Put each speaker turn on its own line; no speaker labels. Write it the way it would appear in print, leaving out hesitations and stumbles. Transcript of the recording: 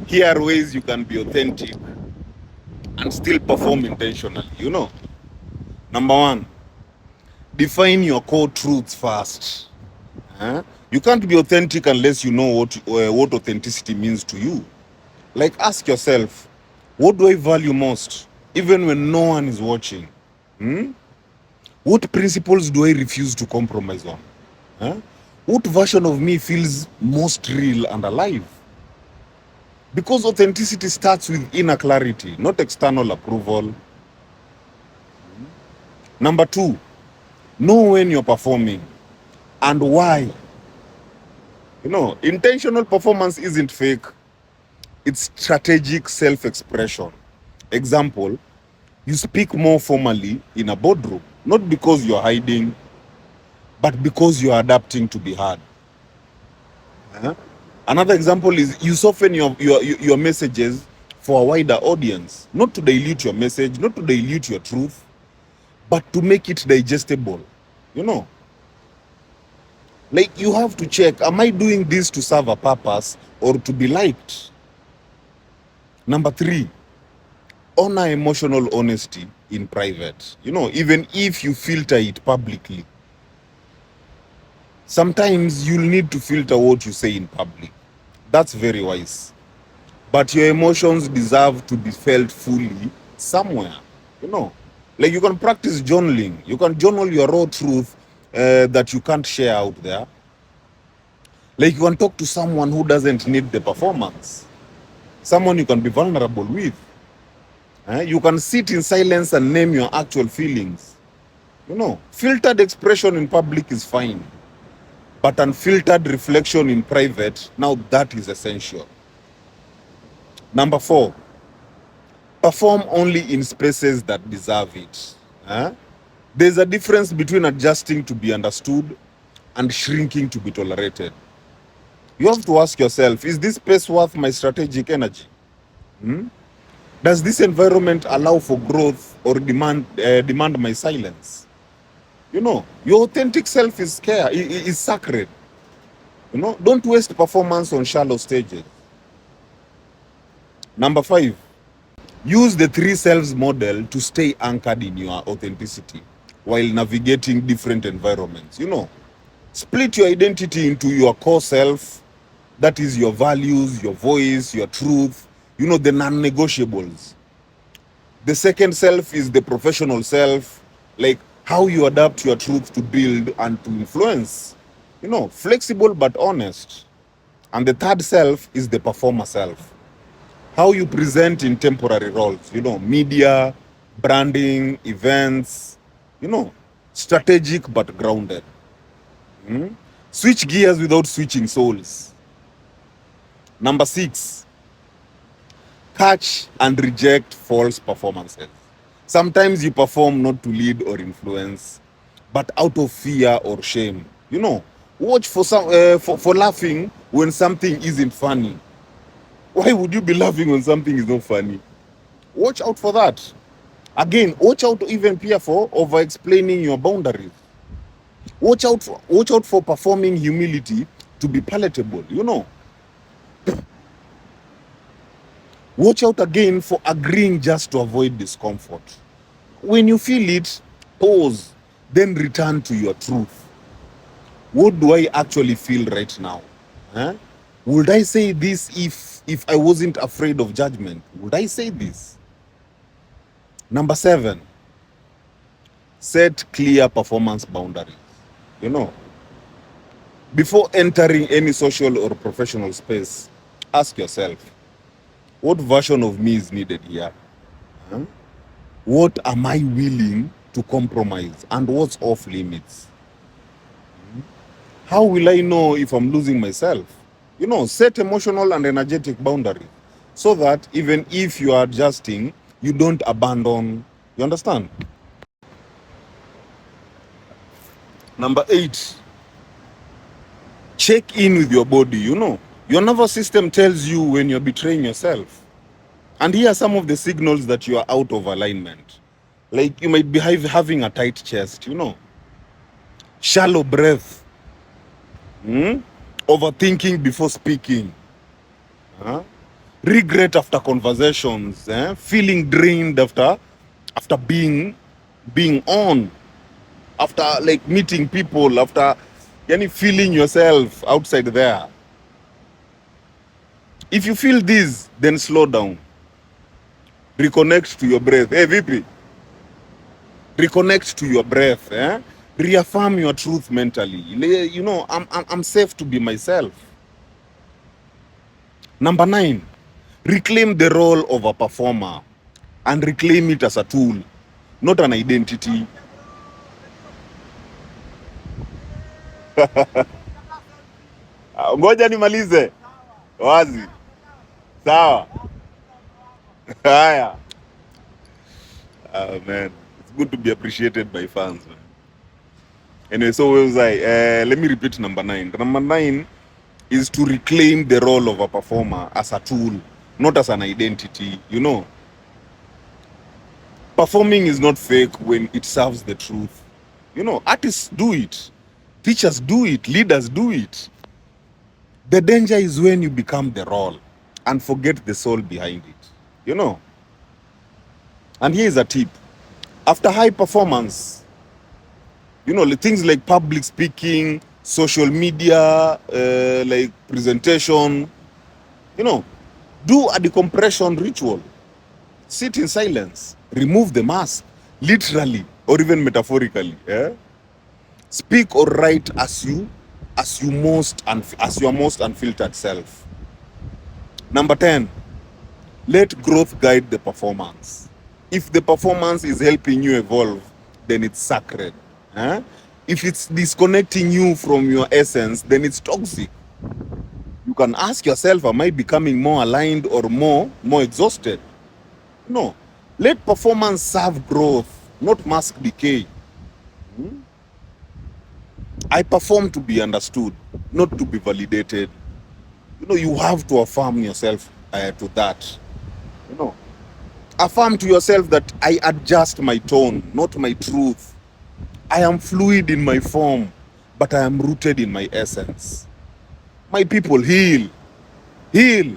Here are ways you can be authentic and still perform intentionally. Number one, define your core truths first. You can't be authentic unless you know what authenticity means to you. Like, ask yourself, what do I value most, even when no one is watching? What principles do I refuse to compromise on? Huh? What version of me feels most real and alive? Because authenticity starts with inner clarity, not external approval. Number two, know when you're performing and why. Intentional performance isn't fake, it's strategic self expression. Example, you speak more formally in a boardroom, not because you're hiding, but because you're adapting to be heard. Another example is you soften your messages for a wider audience, not to dilute your message, not to dilute your truth, but to make it digestible. You know, like you have to check, am I doing this to serve a purpose or to be liked? Number three, honor emotional honesty in private. Even if you filter it publicly, sometimes you'll need to filter what you say in public. That's very wise. But your emotions deserve to be felt fully somewhere. Like you can practice journaling. You can journal your raw truth that you can't share out there. Like you can talk to someone who doesn't need the performance, someone you can be vulnerable with. You can sit in silence and name your actual feelings. Filtered expression in public is fine, but unfiltered reflection in private, now that is essential. Number four, perform only in spaces that deserve it. There's a difference between adjusting to be understood and shrinking to be tolerated. You have to ask yourself, is this space worth my strategic energy? Does this environment allow for growth or demand my silence? Your authentic self is sacred. Don't waste performance on shallow stages. Number five, use the Three-Selves model to stay anchored in your authenticity while navigating different environments. Split your identity into your core self, that is your values, your voice, your truth, the non-negotiables. The second self is the professional self, like how you adapt your truth to build and to influence, flexible but honest. And the third self is the performer self, how you present in temporary roles, media, branding, events, strategic but grounded. Switch gears without switching souls. Number six, catch and reject false performances. Sometimes you perform not to lead or influence, but out of fear or shame. Watch for laughing when something isn't funny. Why would you be laughing when something is not funny? Watch out for that. Again, watch out even peer for over-explaining your boundaries. Watch out for performing humility to be palatable. Watch out again for agreeing just to avoid discomfort. When you feel it, pause, then return to your truth. What do I actually feel right now? Would I say this if I wasn't afraid of judgment? Would I say this? Number seven, set clear performance boundaries. Before entering any social or professional space, ask yourself, what version of me is needed here? What am I willing to compromise and what's off limits? How will I know if I'm losing myself? Set emotional and energetic boundaries so that even if you are adjusting, you don't abandon. You understand? Number eight, check in with your body. Your nervous system tells you when you're betraying yourself. And here are some of the signals that you are out of alignment. Like you might be having a tight chest, shallow breath, overthinking before speaking, regret after conversations, feeling drained after being on, after like meeting people, after yani feeling yourself outside there. If you feel this, then slow down, reconnect to your breath. Hey, VP, reconnect to your breath, reaffirm your truth mentally. You know, I'm safe to be myself. Number 9, reclaim the role of a performer and reclaim it as a tool, not an identity. Ngoja nimalize wazi, sawa? Haya. Man, it's good to be appreciated by fans, man. Anyway, so where was I? Let me repeat number 9. Number 9 is to reclaim the role of a performer as a tool, not as an identity. You know, performing is not fake when it serves the truth. You know, artists do it, teachers do it, leaders do it. The danger is when you become the role and forget the soul behind it. You know, and here's a tip. After high performance, you know, things like public speaking, social media, like presentation, you know, do a decompression ritual. Sit in silence, remove the mask, literally or even metaphorically. Speak or write as your most unfiltered self. Number 10, let growth guide the performance. If the performance is helping you evolve, then it's sacred. If it's disconnecting you from your essence, then it's toxic. You can ask yourself, am I becoming more aligned or more exhausted? No. Let performance serve growth, not mask decay. I perform to be understood, not to be validated. You know, you have to affirm yourself to that. You know, affirm to yourself that I adjust my tone, not my truth. I am fluid in my form, but I am rooted in my essence. My people, heal. Heal.